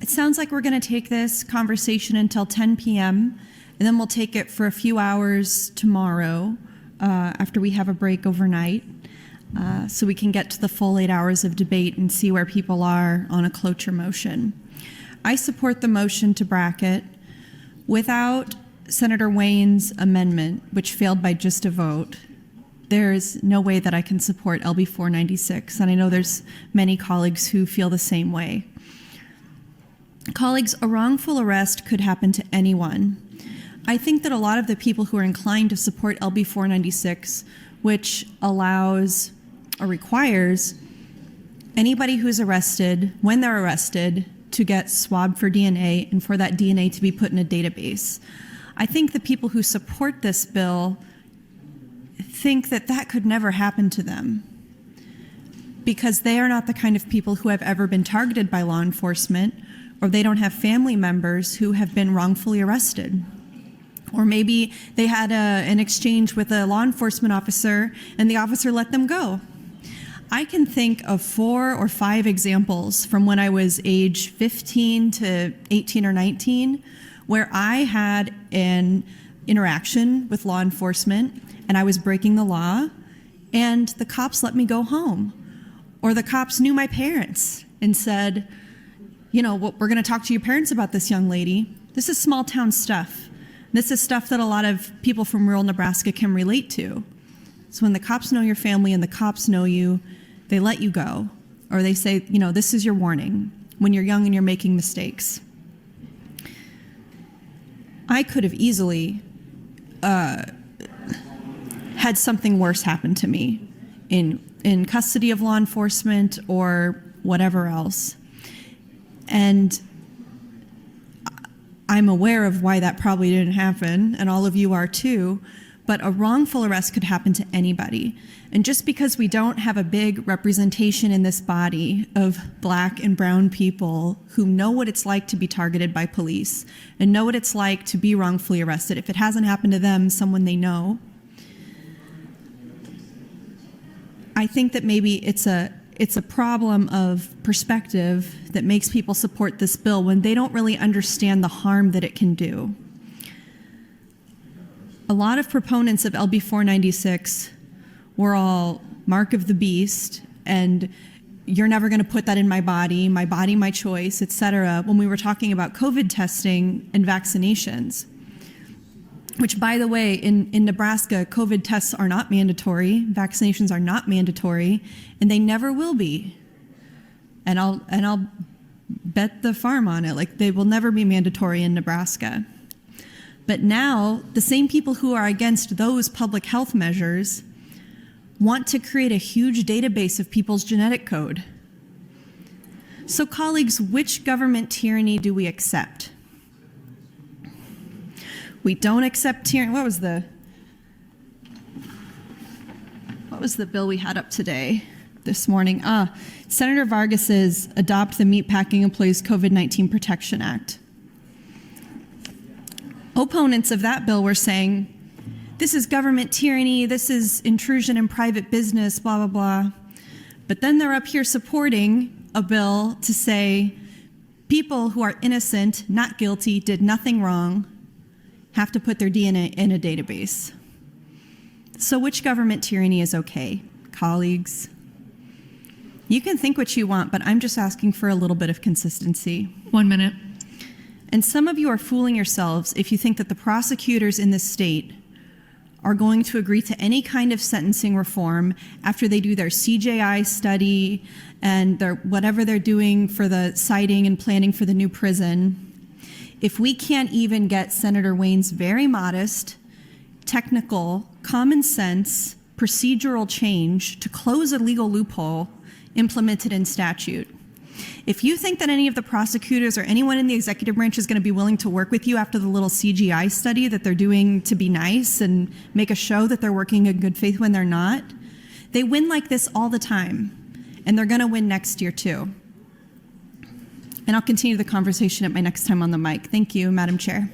It sounds like we're going to take this conversation until 10 p.m., and then we'll take it for a few hours tomorrow after we have a break overnight, so we can get to the full 8 hours of debate and see where people are on a cloture motion. I support the motion to bracket. Without Senator Wayne's amendment, which failed by just a vote, there is no way that I can support LB496, and I know there's many colleagues who feel the same way. Colleagues, a wrongful arrest could happen to anyone. I think that a lot of the people who are inclined to support LB496, which allows or requires anybody who's arrested, when they're arrested, to get swabbed for DNA and for that DNA to be put in a database. I think the people who support this bill think that that could never happen to them because they are not the kind of people who have ever been targeted by law enforcement, or they don't have family members who have been wrongfully arrested. Or maybe they had an exchange with a law enforcement officer and the officer let them go. I can think of 4 or 5 examples from when I was age 15 to 18 or 19 where I had an interaction with law enforcement and I was breaking the law and the cops let me go home. Or the cops knew my parents and said, you know, we're going to talk to your parents about this young lady. This is small town stuff. This is stuff that a lot of people from rural Nebraska can relate to. So when the cops know your family and the cops know you, they let you go. Or they say, you know, this is your warning when you're young and you're making mistakes. I could have easily had something worse happen to me in custody of law enforcement or whatever else. And I'm aware of why that probably didn't happen, and all of you are too, but a wrongful arrest could happen to anybody. And just because we don't have a big representation in this body of Black and brown people who know what it's like to be targeted by police and know what it's like to be wrongfully arrested, if it hasn't happened to them, someone they know, I think that maybe it's a problem of perspective that makes people support this bill when they don't really understand the harm that it can do. A lot of proponents of LB496 were all mark of the beast and you're never going to put that in my body, my choice, etc. when we were talking about COVID testing and vaccinations. Which, by the way, in Nebraska, COVID tests are not mandatory, vaccinations are not mandatory, and they never will be. And I'll bet the farm on it, like they will never be mandatory in Nebraska. But now, the same people who are against those public health measures want to create a huge database of people's genetic code. So colleagues, which government tyranny do we accept? We don't accept tyranny. What was the bill we had up this morning? Senator Vargas's Adopt the Meatpacking Employees COVID-19 Protection Act. Opponents of that bill were saying, this is government tyranny, this is intrusion in private business, blah, blah, blah. But then they're up here supporting a bill to say people who are innocent, not guilty, did nothing wrong, have to put their DNA in a database. So which government tyranny is okay, colleagues? You can think what you want, but I'm just asking for a little bit of consistency. 1 minute. And some of you are fooling yourselves if you think that the prosecutors in this state are going to agree to any kind of sentencing reform after they do their CJI study and their whatever they're doing for the siting and planning for the new prison. If we can't even get Senator Wayne's very modest, technical, common sense, procedural change to close a legal loophole implemented in statute, if you think that any of the prosecutors or anyone in the executive branch is going to be willing to work with you after the little CGI study that they're doing to be nice and make a show that they're working in good faith when they're not, they win like this all the time, and they're going to win next year too. And I'll continue the conversation at my next time on the mic. Thank you, Madam Chair.